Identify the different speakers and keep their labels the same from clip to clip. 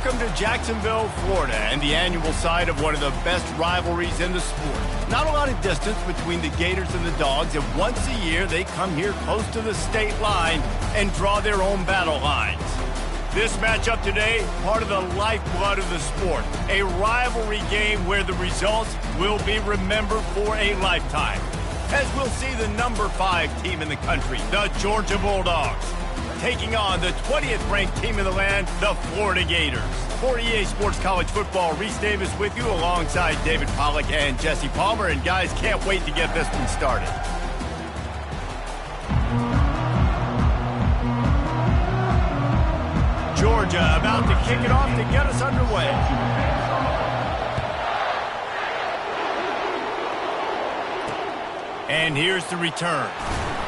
Speaker 1: Welcome to Jacksonville, Florida, and the annual site of one of the best rivalries in the sport. Not a lot of distance between the Gators and the Dogs, and once a year they come here close to the state line and draw their own battle lines. This matchup today, part of the lifeblood of the sport, a rivalry game where the results will be remembered for a lifetime. As we'll see the number 5 team in the country, the Georgia Bulldogs, taking on the 20th ranked team in the land, the Florida Gators. For EA Sports College Football, Reese Davis with you alongside David Pollack and Jesse Palmer. And guys, can't wait to get this one started. Georgia about to kick it off to get us underway. And here's the return.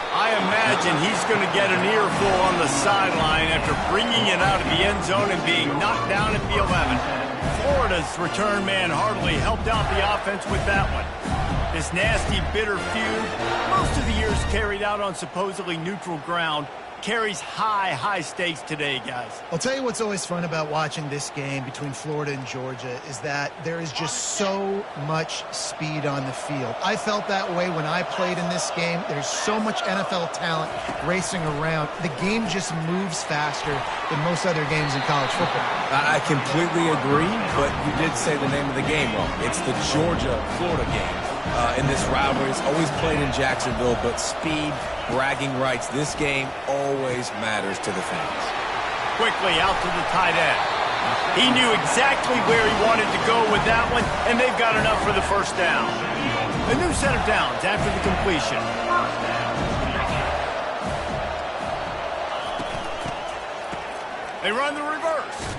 Speaker 1: I imagine he's going to get an earful on the sideline after bringing it out of the end zone and being knocked down at the 11. Florida's return man hardly helped out the offense with that one. This nasty, bitter feud, most of the years carried out on supposedly neutral ground, carries high stakes today, guys.
Speaker 2: I'll tell you what's always fun about watching this game between Florida and Georgia is that there is just so much speed on the field. I felt that way when I played in this game. There's so much NFL talent racing around. The game just moves faster than most other games in college football.
Speaker 3: I completely agree, but you did say the name of the game wrong. It's the Georgia-Florida game. In this rivalry, it's always played in Jacksonville, but speed, bragging rights, this game always matters to the fans.
Speaker 1: Quickly out to the tight end. He knew exactly where he wanted to go with that one, and they've got enough for the first down. A new set of downs after the completion. They run the reverse.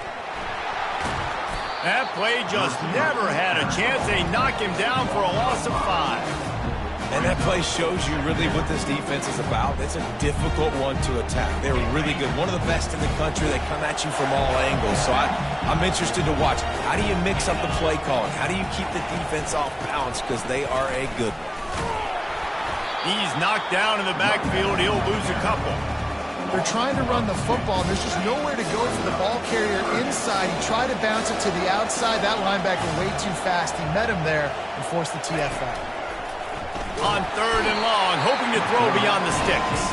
Speaker 1: That play just never had a chance. They knock him down for a loss of 5.
Speaker 3: And that play shows you really what this defense is about. It's a difficult one to attack. They're really good. One of the best in the country. They come at you from all angles. So I'm interested to watch. How do you mix up the play calling? How do you keep the defense off balance? Because they are a good one.
Speaker 1: He's knocked down in the backfield. He'll lose a couple.
Speaker 2: They're trying to run the football, and there's just nowhere to go for the ball carrier inside. He tried to bounce it to the outside. That linebacker way too fast. He met him there and forced the TFL.
Speaker 1: On 3rd and long, hoping to throw beyond the sticks.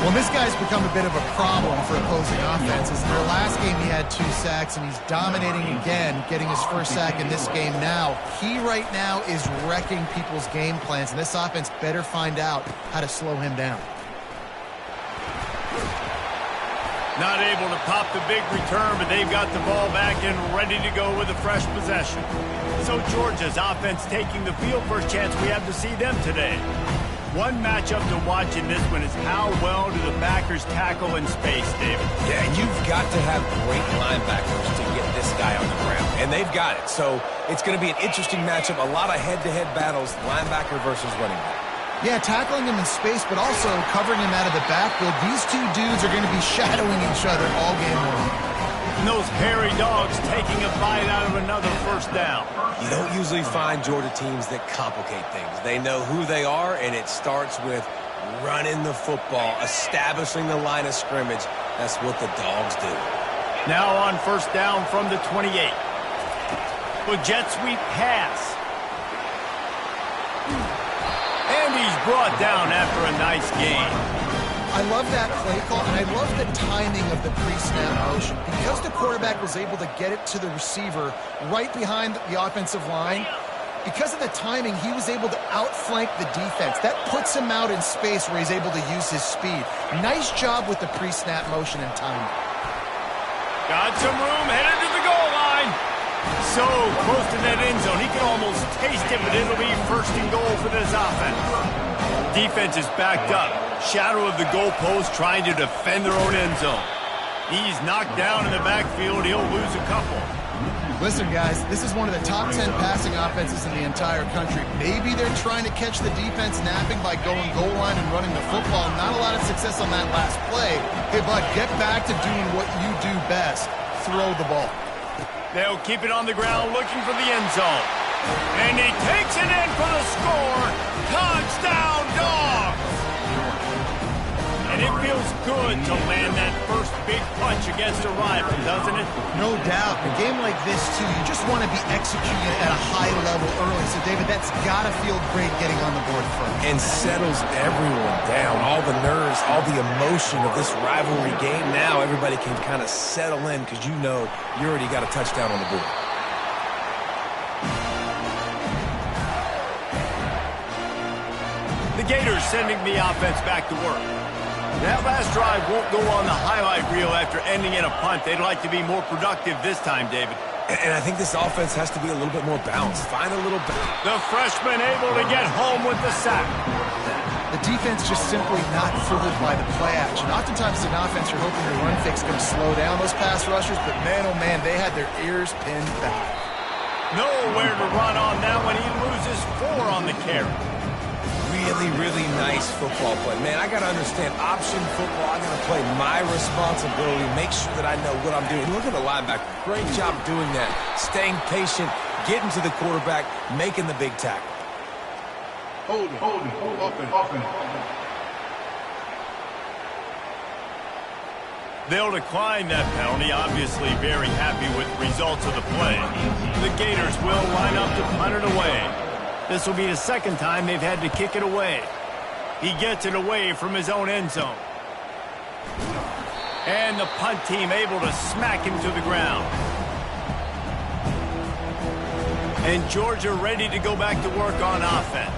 Speaker 2: Well, this guy's become a bit of a problem for opposing offenses. In their last game, he had 2 sacks, and he's dominating again, getting his first sack in this game now. He right now is wrecking people's game plans, and this offense better find out how to slow him down.
Speaker 1: Not able to pop the big return, but they've got the ball back and ready to go with a fresh possession. So Georgia's offense taking the field. First chance we have to see them today. One matchup to watch in this one is how well do the backers tackle in space, David?
Speaker 3: Yeah, you've got to have great linebackers to get this guy on the ground, and they've got it. So it's going to be an interesting matchup, a lot of head-to-head battles, linebacker versus running back.
Speaker 2: Yeah, tackling him in space, but also covering him out of the backfield. These two dudes are going to be shadowing each other all game long.
Speaker 1: And those hairy dogs taking a bite out of another first down.
Speaker 3: You don't usually find Georgia teams that complicate things. They know who they are, and it starts with running the football, establishing the line of scrimmage. That's what the Dogs do.
Speaker 1: Now on first down from the 28. With jet sweep pass. And he's brought down after a nice gain.
Speaker 2: I love that play call, and I love the timing of the pre-snap motion. Because the quarterback was able to get it to the receiver right behind the offensive line, because of the timing, he was able to outflank the defense. That puts him out in space where he's able to use his speed. Nice job with the pre-snap motion and timing.
Speaker 1: Got some room, headed to the goal line. So close to that end zone, he can almost taste it, but it'll be first and goal for this offense. Defense is backed up. Shadow of the goalpost trying to defend their own end zone. He's knocked down in the backfield. He'll lose a couple.
Speaker 2: Listen, guys, this is one of the top 10 passing offenses in the entire country. Maybe they're trying to catch the defense napping by going goal line and running the football. Not a lot of success on that last play. Hey, bud, get back to doing what you do best. Throw the ball.
Speaker 1: They'll keep it on the ground looking for the end zone. And he takes it in for the score. Touchdown, Dogs! And it feels good to land that first big punch against a rival, doesn't it?
Speaker 2: No doubt. A game like this, too, you just want to be executing at a high level early. So, David, that's got to feel great getting on the board first.
Speaker 3: And settles everyone down. All the nerves, all the emotion of this rivalry game. Now everybody can kind of settle in because you know you already got a touchdown on the board.
Speaker 1: The Gators sending the offense back to work. That last drive won't go on the highlight reel after ending in a punt. They'd like to be more productive this time, David.
Speaker 3: And I think this offense has to be a little bit more balanced. Find a little bit.
Speaker 1: The freshman able to get home with the sack.
Speaker 2: The defense just simply not fooled by the play action. Oftentimes, as an offense, you're hoping the run fix is going to slow down those pass rushers, but man, oh man, they had their ears pinned back.
Speaker 1: Nowhere to run on that one. He loses 4 on the carry.
Speaker 3: Really nice football play. Man, I got to understand option football. I got to play my responsibility, make sure that I know what I'm doing. Look at the linebacker. Great job doing that. Staying patient, getting to the quarterback, making the big tackle.
Speaker 4: Hold open.
Speaker 1: They'll decline that penalty, obviously very happy with the results of the play. The Gators will line up to punt it away. This will be the second time they've had to kick it away. He gets it away from his own end zone. And the punt team able to smack him to the ground. And Georgia ready to go back to work on offense.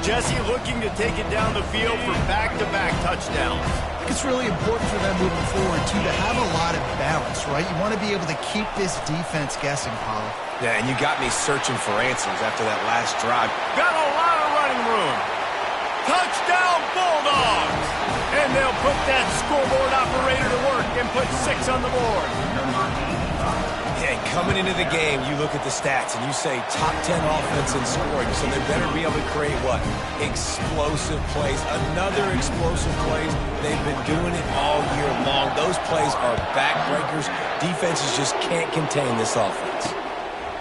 Speaker 1: Jesse looking to take it down the field for back-to-back touchdowns.
Speaker 2: I think it's really important for them moving forward, too, to have a lot of balance, right? You want to be able to keep this defense guessing, Paulo.
Speaker 3: Yeah, and you got me searching for answers after that last drive.
Speaker 1: Got a lot of running room. Touchdown Bulldogs! And they'll put that scoreboard operator to work and put 6 on the board.
Speaker 3: Yeah, and coming into the game, you look at the stats and you say top 10 offense in scoring, so they better be able to create what? Explosive plays. Another explosive plays. They've been doing it all year long. Those plays are backbreakers. Defenses just can't contain this offense.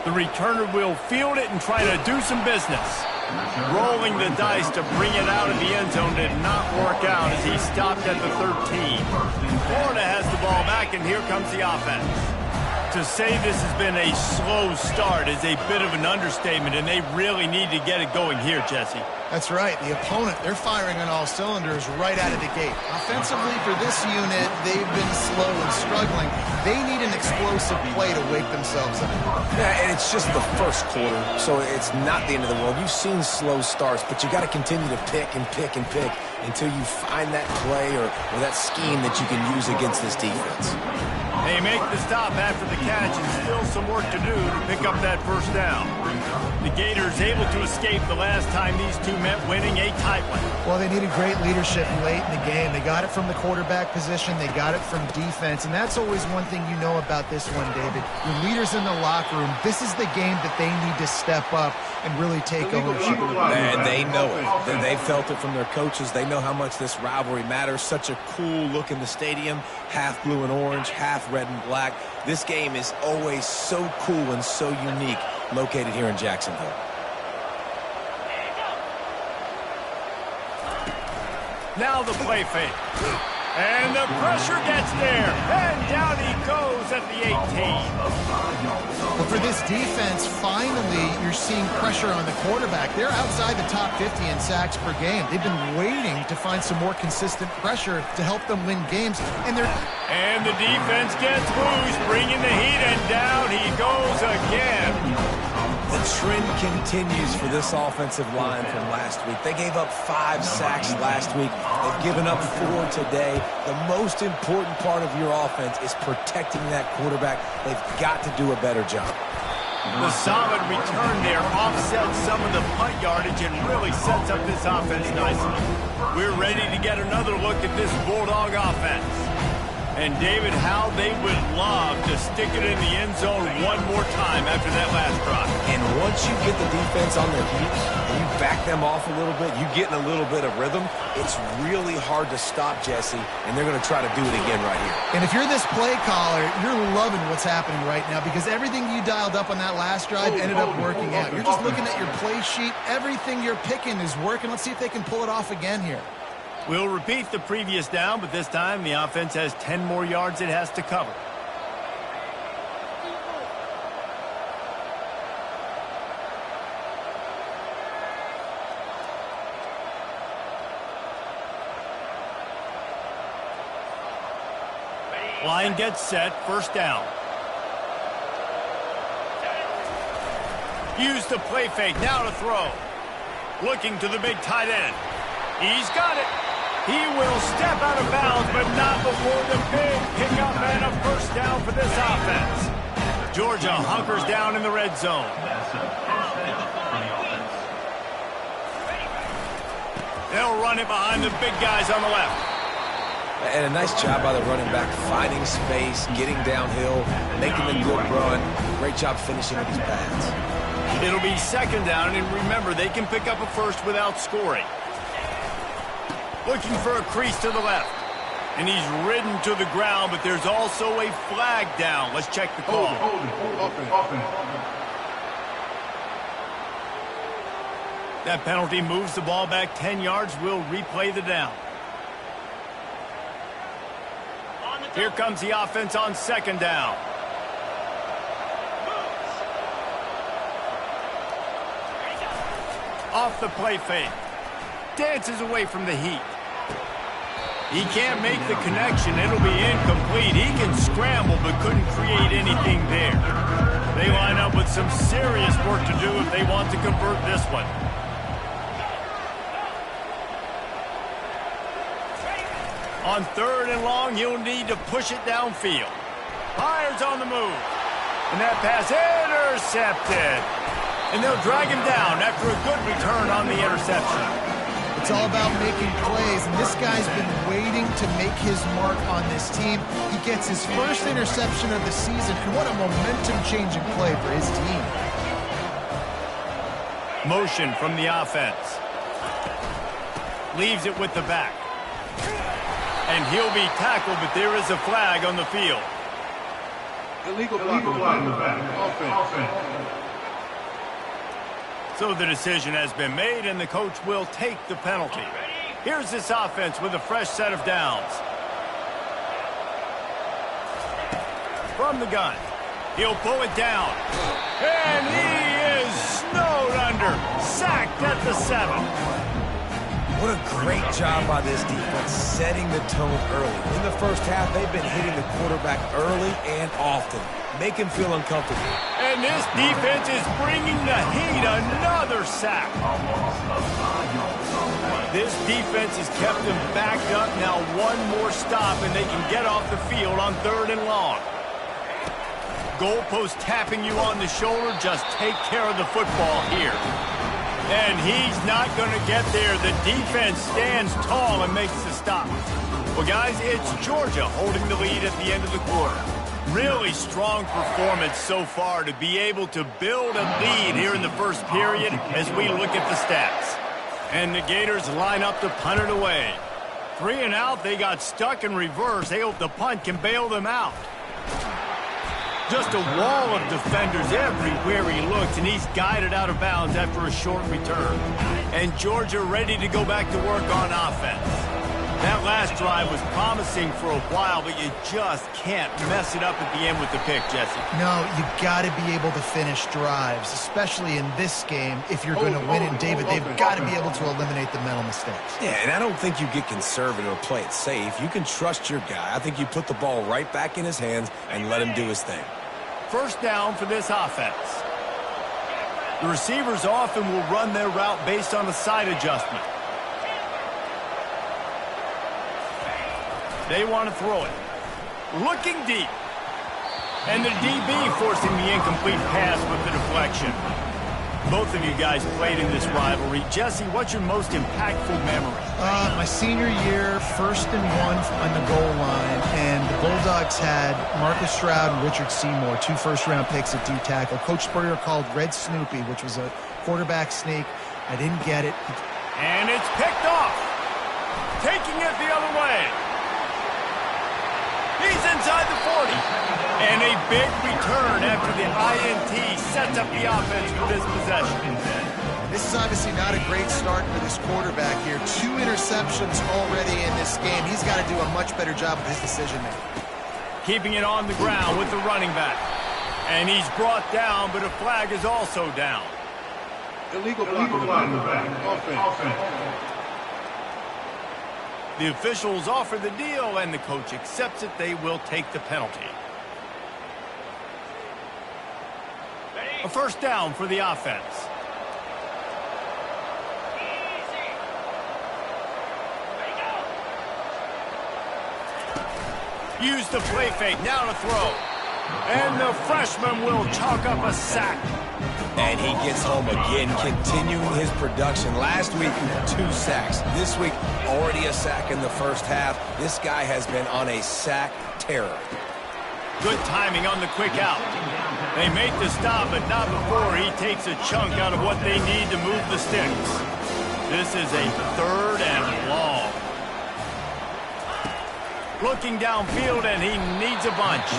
Speaker 1: The returner will field it and try to do some business. Rolling the dice to bring it out of the end zone did not work out as he stopped at the 13. Florida has the ball back, and here comes the offense. To say this has been a slow start is a bit of an understatement, and they really need to get it going here, Jesse.
Speaker 2: That's right. The opponent, they're firing on all cylinders right out of the gate. Offensively, for this unit, they've been slow and struggling. They need an explosive play to wake themselves up.
Speaker 3: Yeah, and it's just the first quarter, so it's not the end of the world. You've seen slow starts, but you got to continue to pick and pick and pick until you find that play or that scheme that you can use against this defense.
Speaker 1: They make the stop after the catch, and still some work to do to pick up that first down. The Gators able to escape the last time these two met, winning a tight one.
Speaker 2: Well, they needed great leadership late in the game. They got it from the quarterback position. They got it from defense. And that's always one thing you know about this one, David. Your leaders in the locker room, this is the game that they need to step up and really take ownership.
Speaker 3: And they know it. They felt it from their coaches. They know how much this rivalry matters. Such a cool look in the stadium. Half blue and orange, half red and black. This game is always so cool and so unique, located here in Jacksonville.
Speaker 1: Now the play fake. And the pressure gets there. And down he goes at the 18.
Speaker 2: Well, for this defense, finally, you're seeing pressure on the quarterback. They're outside the top 50 in sacks per game. They've been waiting to find some more consistent pressure to help them win games. And
Speaker 1: the defense gets loose, bringing the heat, and down he goes again.
Speaker 3: The trend continues for this offensive line from last week. They gave up 5 sacks last week. They've given up 4 today. The most important part of your offense is protecting that quarterback. They've got to do a better job.
Speaker 1: The solid return there offsets some of the punt yardage and really sets up this offense nicely. We're ready to get another look at this Bulldog offense. And, David, how they would love to stick it in the end zone one more time after that last drive.
Speaker 3: And once you get the defense on their heels and you back them off a little bit, you get in a little bit of rhythm, it's really hard to stop, Jesse, and they're going to try to do it again right here.
Speaker 2: And if you're this play caller, you're loving what's happening right now because everything you dialed up on that last drive ended up working out. You're just looking at your play sheet. Everything you're picking is working. Let's see if they can pull it off again here.
Speaker 1: We'll repeat the previous down, but this time the offense has 10 more yards it has to cover. Line gets set, first down. Use the play fake, now to throw. Looking to the big tight end. He's got it. He will step out of bounds, but not before the big pickup and a first down for this offense. Georgia hunkers down in the red zone. They'll run it behind the big guys on the left.
Speaker 3: And a nice job by the running back, finding space, getting downhill, making a good run. Great job finishing with these pads.
Speaker 1: It'll be second down, and remember, they can pick up a first without scoring. Looking for a crease to the left. And he's ridden to the ground, but there's also a flag down. Let's check the call.
Speaker 4: Hold it.
Speaker 1: That penalty moves the ball back 10 yards. We'll replay the down. Here comes the offense on second down. Off the play fake. Dances away from the heat. He can't make the connection. It'll be incomplete. He can scramble but couldn't create anything there. They line up with some serious work to do if they want to convert this one. On third and long, he'll need to push it downfield. Byers on the move. And that pass intercepted. And they'll drag him down after a good return on the interception.
Speaker 2: It's all about making plays, and this guy's been waiting to make his mark on this team. He gets his first interception of the season, and what a momentum-changing play for his team.
Speaker 1: Motion from the offense. Leaves it with the back. And he'll be tackled, but there is a flag on the field.
Speaker 4: Illegal block. Offense.
Speaker 1: So the decision has been made, and the coach will take the penalty. Here's this offense with a fresh set of downs. From the gun. He'll pull it down. And he is snowed under. Sacked at the 7.
Speaker 3: What a great job by this defense setting the tone early. In the first half, they've been hitting the quarterback early and often. Make him feel uncomfortable.
Speaker 1: And this defense is bringing the heat. Another sack. This defense has kept them backed up. Now one more stop, and they can get off the field on third and long. Goalpost tapping you on the shoulder. Just take care of the football here. And he's not going to get there. The defense stands tall and makes the stop. Well, guys, it's Georgia holding the lead at the end of the quarter. Really strong performance so far to be able to build a lead here in the first period as we look at the stats. And the Gators line up to punt it away. 3 and out, they got stuck in reverse. They hope the punt can bail them out. Just a wall of defenders everywhere he looks, and he's guided out of bounds after a short return. And Georgia ready to go back to work on offense. That last drive was promising for a while, but you just can't mess it up at the end with the pick, Jesse.
Speaker 2: No, you got to be able to finish drives, especially in this game. If you're going to win it, David, they've got to be able to eliminate the mental mistakes.
Speaker 3: Yeah, and I don't think you get conservative or play it safe. You can trust your guy. I think you put the ball right back in his hands and let him do his thing.
Speaker 1: First down for this offense. The receivers often will run their route based on a side adjustment. They want to throw it. Looking deep. And the DB forcing the incomplete pass with the deflection. Both of you guys played in this rivalry. Jesse, what's your most impactful memory?
Speaker 2: My senior year, 1st and 1 on the goal line, and the Bulldogs had Marcus Stroud and Richard Seymour, 2 first-round picks at D-tackle. Coach Spurrier called Red Snoopy, which was a quarterback sneak. I didn't get it.
Speaker 1: And it's picked off. Taking it the other way. He's inside the 40. And a big return after the INT sets up the offense for this possession.
Speaker 2: This is obviously not a great start for this quarterback here. 2 interceptions already in this game. He's got to do a much better job with his decision-making.
Speaker 1: Keeping it on the ground with the running back. And he's brought down, but a flag is also down.
Speaker 4: Illegal block in the back. Offense.
Speaker 1: The officials offer the deal, and the coach accepts it. They will take the penalty. A first down for the offense. Use the play fake, now to throw. And the freshman will chalk up a sack.
Speaker 3: And he gets home again, continuing his production. Last week, 2 sacks. This week, already a sack in the first half. This guy has been on a sack terror.
Speaker 1: Good timing on the quick out. They make the stop, but not before he takes a chunk out of what they need to move the sticks. This is a 3rd and long. Looking downfield, and he needs a bunch.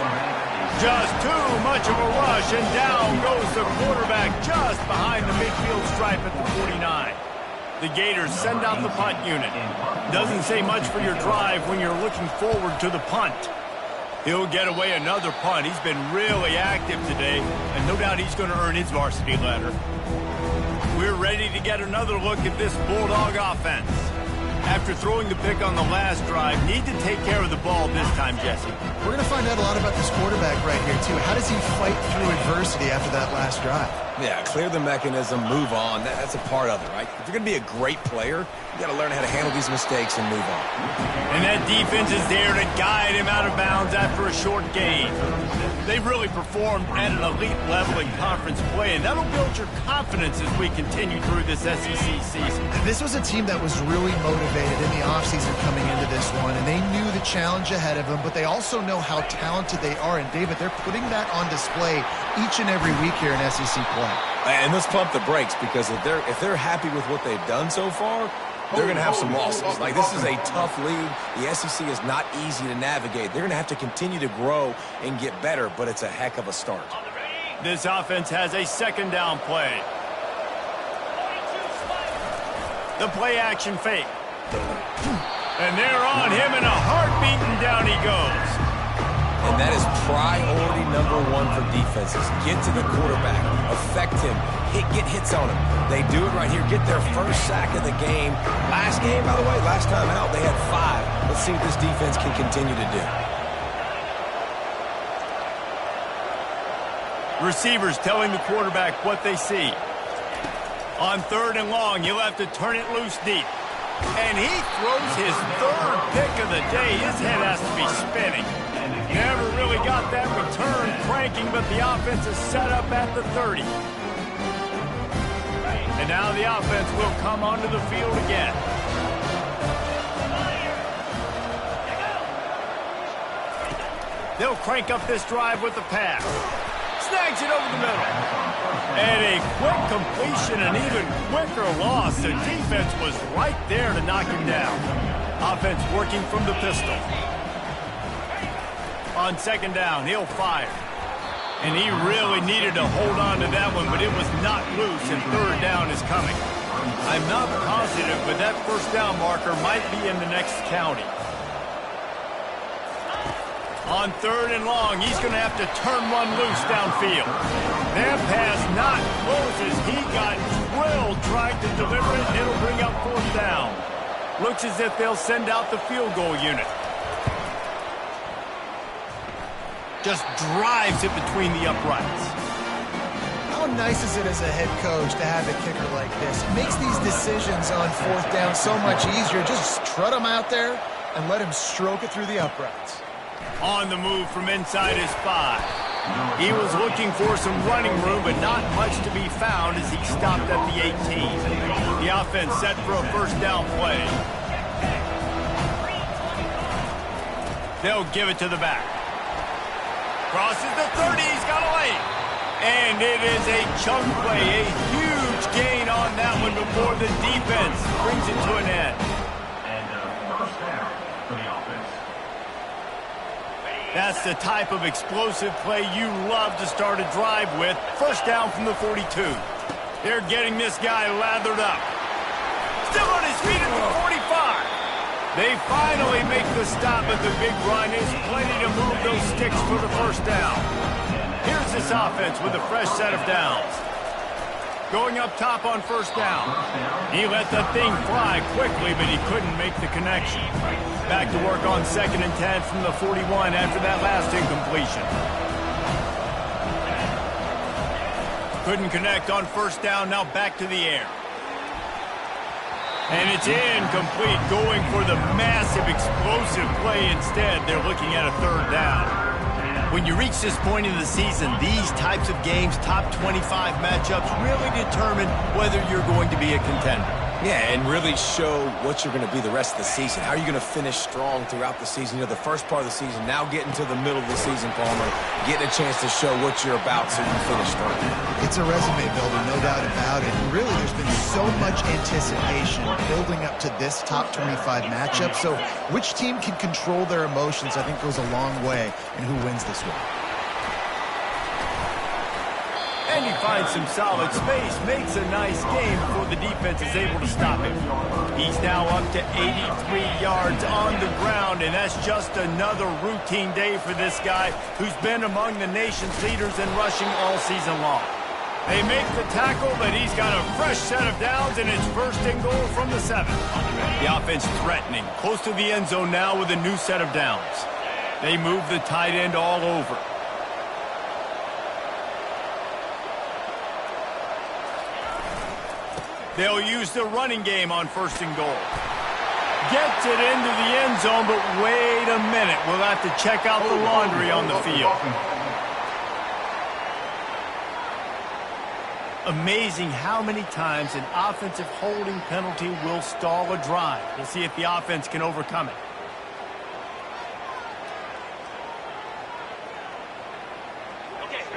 Speaker 1: Just too much of a rush, and down goes the quarterback just behind the midfield stripe at the 49. The Gators send out the punt unit. Doesn't say much for your drive when you're looking forward to the punt. He'll get away another punt. He's been really active today, and no doubt he's going to earn his varsity letter. We're ready to get another look at this Bulldog offense. After throwing the pick on the last drive, need to take care of the ball this time, Jesse.
Speaker 2: We're going to find out a lot about this quarterback right here, too. How does he fight through adversity after that last drive?
Speaker 3: Yeah, clear the mechanism, move on. That's a part of it, right? If you're going to be a great player, you got to learn how to handle these mistakes and move on.
Speaker 1: And that defense is there to guide him out of bounds after a short gain. They've really performed at an elite level in conference play, and that'll build your confidence as we continue through this SEC season.
Speaker 2: This was a team that was really motivated in the offseason coming into this one, and they knew the challenge ahead of them, but they also know how talented they are. And, David, they're putting that on display each and every week here in SEC play.
Speaker 3: And let's pump the brakes, because if they're happy with what they've done so far, they're going to have some losses. Like, this is a tough league. The SEC is not easy to navigate. They're going to have to continue to grow and get better, but it's a heck of a start.
Speaker 1: This offense has a 2nd down play. The play action fake. And they're on him in a heartbeat, and down he goes.
Speaker 3: And that is priority number 1 for defenses. Get to the quarterback, affect him, get hits on him. They do it right here, get their first sack of the game. Last game, by the way, last time out, they had 5. Let's see what this defense can continue to do.
Speaker 1: Receivers telling the quarterback what they see. On 3rd and long, he'll have to turn it loose deep. And he throws his 3rd pick of the day. His head has to be spinning. Never really got that return cranking, but the offense is set up at the 30. And now the offense will come onto the field again. They'll crank up this drive with the pass. Snags it over the middle. And a quick completion, an even quicker loss. The defense was right there to knock him down. Offense working from the pistol. On 2nd down, he'll fire. And he really needed to hold on to that one, but it was not loose, and 3rd down is coming. I'm not positive, but that 1st down marker might be in the next county. On 3rd and long, he's going to have to turn one loose downfield. That pass not close as he got drilled trying to deliver it, and it'll bring up 4th down. Looks as if they'll send out the field goal unit. Just drives it between the uprights.
Speaker 2: How nice is it as a head coach to have a kicker like this? It makes these decisions on 4th down so much easier. Just trot him out there and let him stroke it through the uprights.
Speaker 1: On the move from inside his 5. He was looking for some running room, but not much to be found as he stopped at the 18. The offense set for a 1st down play. They'll give it to the back. Crosses the 30, he's got a lane. And it is a chunk play, a huge gain on that one before the defense brings it to an end.
Speaker 5: And first down for the offense.
Speaker 1: That's the type of explosive play you love to start a drive with. 1st down from the 42. They're getting this guy lathered up. Still on his feet at the 45. They finally make the stop at the big run. Is plenty to move those sticks for the first down. Here's this offense with a fresh set of downs. Going up top on first down. He let the thing fly quickly, but he couldn't make the connection. Back to work on 2nd and 10 from the 41 after that last incompletion. Couldn't connect on first down, now back to the air. And it's incomplete, going for the massive explosive play instead. They're looking at a 3rd down. When you reach this point in the season, these types of games, top 25 matchups, really determine whether you're going to be a contender.
Speaker 3: Yeah, and really show what you're going to be the rest of the season. How are you going to finish strong throughout the season? You know, the first part of the season, now getting to the middle of the season, Palmer, getting a chance to show what you're about so you can finish strong.
Speaker 2: It's a resume builder, no doubt about it. And really, there's been so much anticipation building up to this top 25 matchup. So which team can control their emotions, I think, goes a long way in who wins this one.
Speaker 1: And he finds some solid space, makes a nice game before the defense is able to stop him. He's now up to 83 yards on the ground, and that's just another routine day for this guy who's been among the nation's leaders in rushing all season long. They make the tackle, but he's got a fresh set of downs, and it's 1st and goal from the 7. The offense threatening, close to the end zone now with a new set of downs. They move the tight end all over. They'll use the running game on 1st and goal. Gets it into the end zone, but wait a minute. We'll have to check out the laundry on the field. Amazing how many times an offensive holding penalty will stall a drive. We'll see if the offense can overcome it.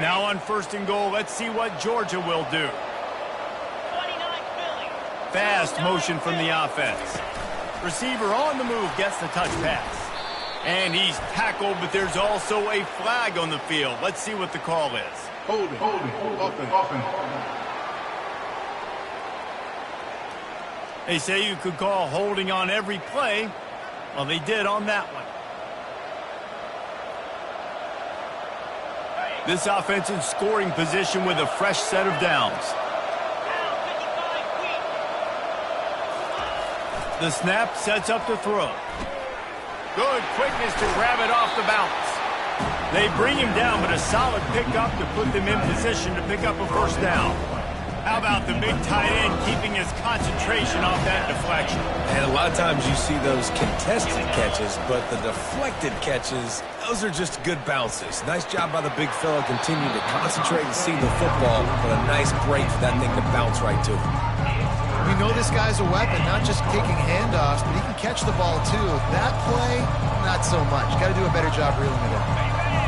Speaker 1: Now on 1st and goal, let's see what Georgia will do. Fast motion from the offense. Receiver on the move gets the touch pass. And he's tackled, but there's also a flag on the field. Let's see what the call is.
Speaker 4: Holding. Offense.
Speaker 1: They say you could call holding on every play. Well, they did on that one. This offense in scoring position with a fresh set of downs. The snap sets up the throw. Good quickness to grab it off the bounce. They bring him down, but a solid pickup to put them in position to pick up a 1st down. How about the big tight end keeping his concentration off that deflection?
Speaker 3: And a lot of times you see those contested catches, but the deflected catches, those are just good bounces. Nice job by the big fella continuing to concentrate and see the football, but a nice break for that thing to bounce right to him.
Speaker 2: We know this guy's a weapon, not just kicking handoffs, but he can catch the ball too. That play, not so much. Got to do a better job reeling it in.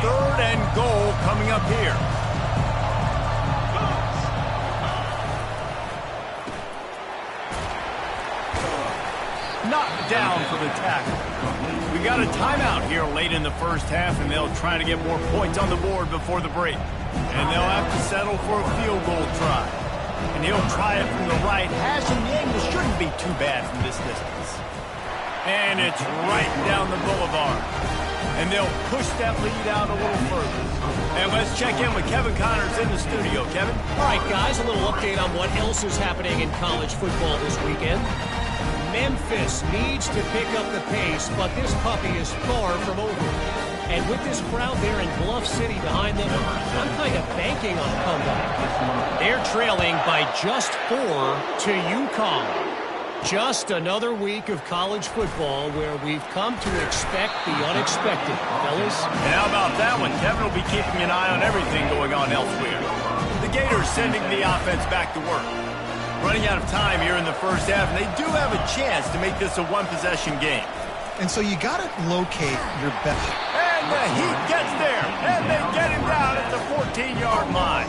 Speaker 1: 3rd and goal coming up here. Knocked down for the tackle. We got a timeout here late in the 1st half, and they'll try to get more points on the board before the break. And they'll have to settle for a field goal try. And he'll try it from the right hash, and the angle shouldn't be too bad from this distance. And it's right down the boulevard. And they'll push that lead out a little further. And let's check in with Kevin Connors in the studio. Kevin?
Speaker 6: All right, guys, a little update on what else is happening in college football this weekend. Memphis needs to pick up the pace, but this puppy is far from over. And with this crowd there in Bluff City behind them, I'm kind of banking on a comeback. They're trailing by just 4 to UConn. Just another week of college football where we've come to expect the unexpected, fellas.
Speaker 1: And how about that one? Kevin will be keeping an eye on everything going on elsewhere. The Gators sending the offense back to work. Running out of time here in the 1st half, and they do have a chance to make this a one-possession game.
Speaker 2: And so you got to locate your best.
Speaker 1: And the Heat gets there, and they get him down at the 14-yard line.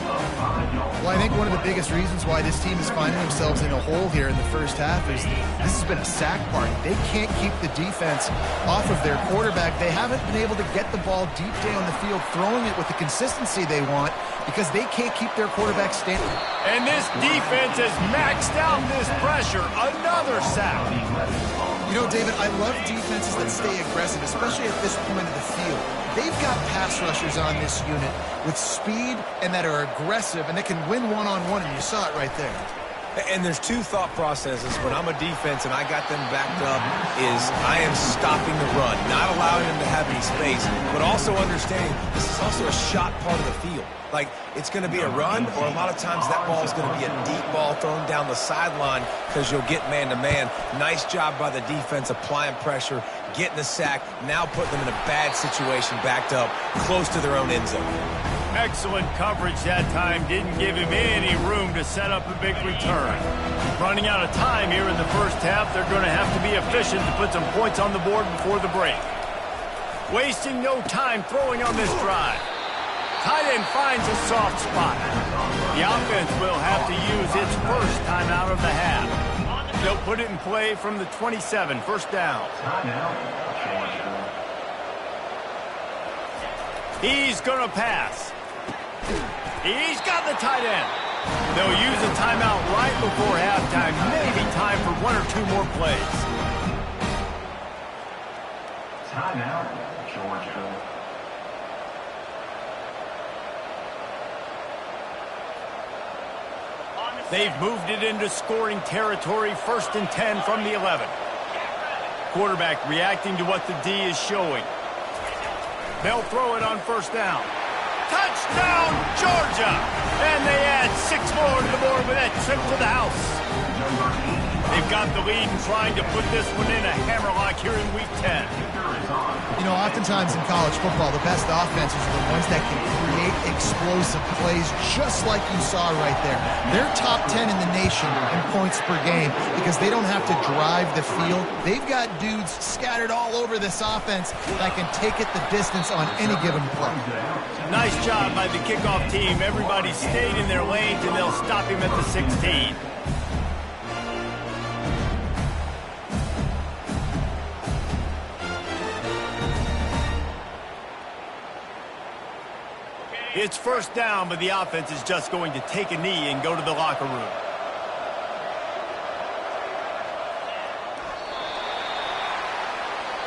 Speaker 2: Well, I think one of the biggest reasons why this team is finding themselves in a hole here in the first half is this has been a sack party. They can't keep the defense off of their quarterback. They haven't been able to get the ball deep down the field, throwing it with the consistency they want because they can't keep their quarterback standing.
Speaker 1: And this defense has maxed out this pressure. Another sack.
Speaker 2: You know, David, I love defenses that stay aggressive, especially at this point of the field. They've got pass rushers on this unit with speed and that are aggressive and that can win one-on-one, and you saw it right there.
Speaker 3: And there's two thought processes when I'm a defense and I got them backed up is I am stopping the run, not allowing them to have any space, but also understanding this is also a shot part of the field. Like, it's going to be a run, or a lot of times that ball is going to be a deep ball thrown down the sideline because you'll get man-to-man. Nice job by the defense applying pressure, getting the sack, now putting them in a bad situation backed up close to their own end zone.
Speaker 1: Excellent coverage that time. Didn't give him any room to set up a big return. Running out of time here in the first half. They're going to have to be efficient to put some points on the board before the break. Wasting no time throwing on this drive. Tight end finds a soft spot. The offense will have to use its first timeout of the half. They'll put it in play from the 27, first down. He's going to pass. He's got the tight end. They'll use a timeout right before halftime. Maybe time for one or two more plays.
Speaker 5: Timeout, Georgia.
Speaker 1: They've moved it into scoring territory, 1st and 10 from the 11. Quarterback reacting to what the D is showing. They'll throw it on first down. Touchdown, Georgia! And they add 6 more to the board with that trip to the house. They've got the lead and trying to put this one in a hammerlock here in Week 10.
Speaker 2: You know, oftentimes in college football, the best offenses are the ones that can create explosive plays just like you saw right there. They're top 10 in the nation in points per game because they don't have to drive the field. They've got dudes scattered all over this offense that can take it the distance on any given play.
Speaker 1: Nice job by the kickoff team. Everybody stayed in their lanes, and they'll stop him at the 16. It's first down, but the offense is just going to take a knee and go to the locker room.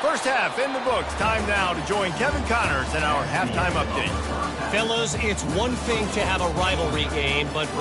Speaker 1: First half in the books. Time now to join Kevin Connors in our halftime update.
Speaker 6: Fellas, it's one thing to have a rivalry game, but